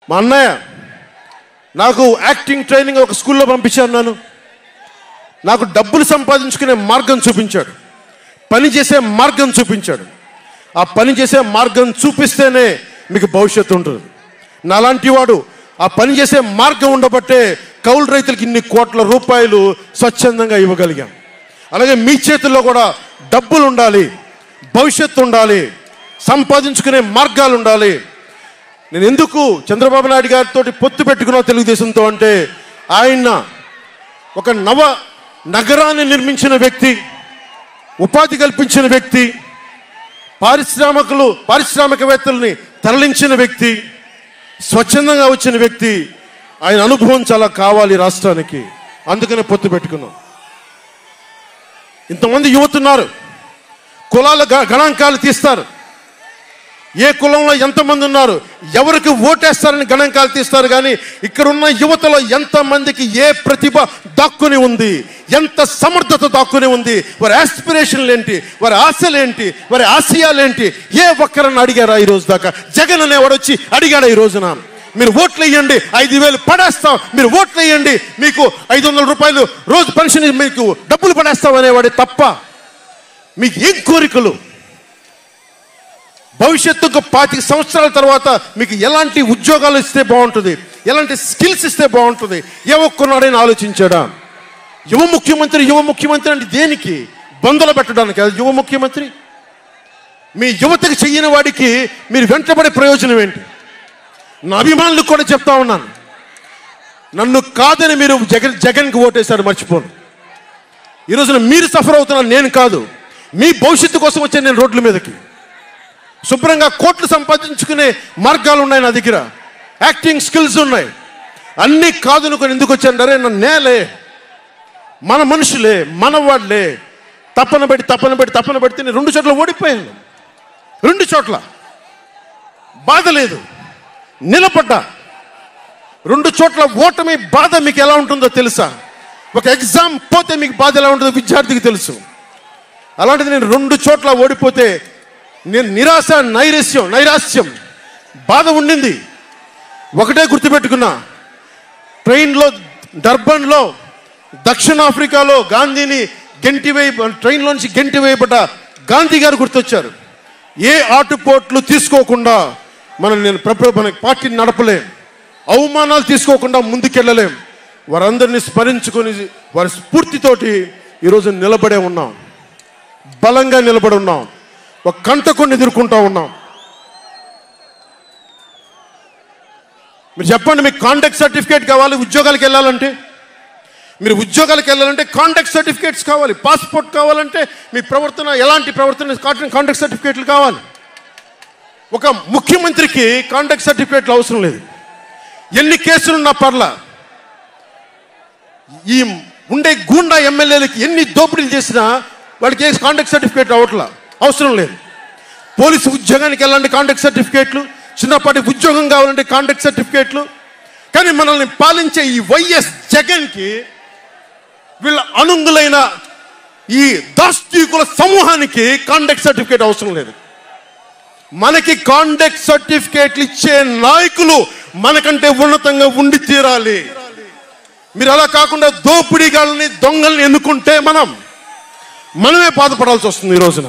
మా అన్నయ్య నాకు యాక్టింగ్ ట్రైనింగ్ ఒక స్కూల్లో పంపించాను. నాకు డబ్బులు సంపాదించుకునే మార్గం చూపించాడు, పని చేసే మార్గం చూపించాడు. ఆ పని చేసే మార్గం చూపిస్తేనే మీకు భవిష్యత్తు ఉంటుంది. నాలాంటి వాడు ఆ పని చేసే మార్గం ఉండబట్టే కౌలు రైతులకి ఇన్ని కోట్ల రూపాయలు స్వచ్ఛందంగా ఇవ్వగలిగాం. అలాగే మీ చేతుల్లో కూడా డబ్బులు ఉండాలి, భవిష్యత్తు ఉండాలి, సంపాదించుకునే మార్గాలు ఉండాలి. నేను ఎందుకు చంద్రబాబు నాయుడు గారితో పొత్తు పెట్టుకున్నా తెలుగుదేశంతో అంటే, ఆయన ఒక నగరాన్ని నిర్మించిన వ్యక్తి, ఉపాధి కల్పించిన వ్యక్తి, పారిశ్రామికవేత్తల్ని తరలించిన వ్యక్తి, స్వచ్ఛందంగా వచ్చిన వ్యక్తి. ఆయన అనుభవం చాలా కావాలి రాష్ట్రానికి, అందుకనే పొత్తు పెట్టుకున్నాం. ఇంతమంది యువతున్నారు, కులాల గణాంకాలు తీస్తారు. ఏ కులంలో ఎంతమంది ఉన్నారు, ఎవరికి ఓటేస్తారని గణాంకాలు తీస్తారు. కానీ ఇక్కడున్న యువతలో ఎంతమందికి ఏ ప్రతిభ దాక్కుని ఉంది, ఎంత సమర్థత దాక్కుని ఉంది, వారి ఆస్పిరేషన్లు ఏంటి, వారి ఆశలు ఏంటి, వారి ఆశయాలేంటి, ఏ ఒక్కరన్నా అడిగారా ఈరోజు దాకా? జగన్ అనేవాడు వచ్చి అడిగాడా ఈ రోజున? మీరు ఓట్లు వేయండి, 5,000 పడేస్తాం, మీరు ఓట్లు వేయండి, మీకు 500 రూపాయలు రోజు పెన్షన్, మీకు డబ్బులు పడేస్తాం అనేవాడే తప్ప మీకు ఏం కోరికలు? భవిష్యత్తుకు 25 సంవత్సరాల తర్వాత మీకు ఎలాంటి ఉద్యోగాలు ఇస్తే బాగుంటుంది, ఎలాంటి స్కిల్స్ ఇస్తే బాగుంటుంది, ఏ ఒక్కనాడైనా ఆలోచించాడా? యువ ముఖ్యమంత్రి అంటే దేనికి? బంధులు పెట్టడానికి యువ ముఖ్యమంత్రి? మీ యువతకు చెయ్యని వాడికి మీరు వెంటబడే ప్రయోజనం ఏంటి? నా అభిమానులకు కూడా చెప్తా ఉన్నాను, నన్ను కాదని మీరు జగన్కి ఓటేశారు మర్చిపోను. ఈరోజున మీరు సఫర్ అవుతున్నారు, నేను కాదు. మీ భవిష్యత్తు కోసం వచ్చాను నేను రోడ్ల మీదకి. శుభ్రంగా కోట్లు సంపాదించుకునే మార్గాలు ఉన్నాయి నా దగ్గర, యాక్టింగ్ స్కిల్స్ ఉన్నాయి. అన్నీ కాదనుకొని ఎందుకు వచ్చాను? అరే నేలే, మన మనుషులే, మన వాళ్ళే, తప్పన పెడితే నేను 2 చోట్ల ఓడిపోయాను. 2 చోట్ల బాధ లేదు, నిలబడ్డా. 2 చోట్ల ఓటమి బాధ మీకు ఎలా ఉంటుందో తెలుసా? ఒక ఎగ్జామ్ పోతే మీకు బాధ ఎలా ఉంటుందో విద్యార్థికి తెలుసు. అలాంటిది నేను 2 చోట్ల ఓడిపోతే నేను నిరాశ, నైరాశ్యం, బాధ ఉండింది. ఒకటే గుర్తుపెట్టుకున్నా, డర్బన్లో దక్షిణాఫ్రికాలో గాంధీని ట్రైన్లోంచి గెంటి వేయబడ్డ గాంధీ గారు గుర్తొచ్చారు. ఏ ఆటుపోట్లు తీసుకోకుండా మన పార్టీని నడపలేం, అవమానాలు తీసుకోకుండా ముందుకెళ్ళలేం. వారందరినీ స్మరించుకొని వారి స్ఫూర్తితోటి ఈరోజు నిలబడే ఉన్నాం, బలంగా నిలబడి ఉన్నాం, ఒక కంటకుని ఎదుర్కొంటా ఉన్నాం. మీరు చెప్పండి, మీకు కాంటాక్ట్ సర్టిఫికేట్ కావాలి ఉద్యోగాలకు వెళ్ళాలంటే? మీరు ఉద్యోగాలకు వెళ్ళాలంటే కాంటాక్ట్ సర్టిఫికేట్స్ కావాలి, పాస్పోర్ట్ కావాలంటే మీ ప్రవర్తన ఎలాంటి ప్రవర్తన కాంటాక్ట్ సర్టిఫికేట్లు కావాలి. ఒక ముఖ్యమంత్రికి కాంటాక్ట్ సర్టిఫికేట్లు అవసరం లేదు. ఎన్ని కేసులున్నా పర్లా, ఈ ఉండే గూండా ఎమ్మెల్యేలకి ఎన్ని దోపిడీలు చేసినా వాడికి కాంటాక్ట్ సర్టిఫికేట్ అవసరం లేదు. పోలీసు ఉద్యోగానికి వెళ్ళాలంటే కాంటాక్ట్ సర్టిఫికేట్లు, చిన్నపాటి ఉద్యోగం కావాలంటే కాంటాక్ట్ సర్టిఫికేట్లు. కానీ మనల్ని పాలించే ఈ వైఎస్ జగన్కి, వీళ్ళ అనుంగులైన ఈ దాష్టీకుల సమూహానికి కాంటాక్ట్ సర్టిఫికేట్ అవసరం లేదు. మనకి కాంటాక్ట్ సర్టిఫికేట్లు ఇచ్చే నాయకులు మనకంటే ఉన్నతంగా ఉండి తీరాలి. మీరు అలా కాకుండా దోపిడీగాళ్ళని, దొంగల్ని ఎన్నుకుంటే మనమే బాధపడాల్సి వస్తుంది ఈ రోజున.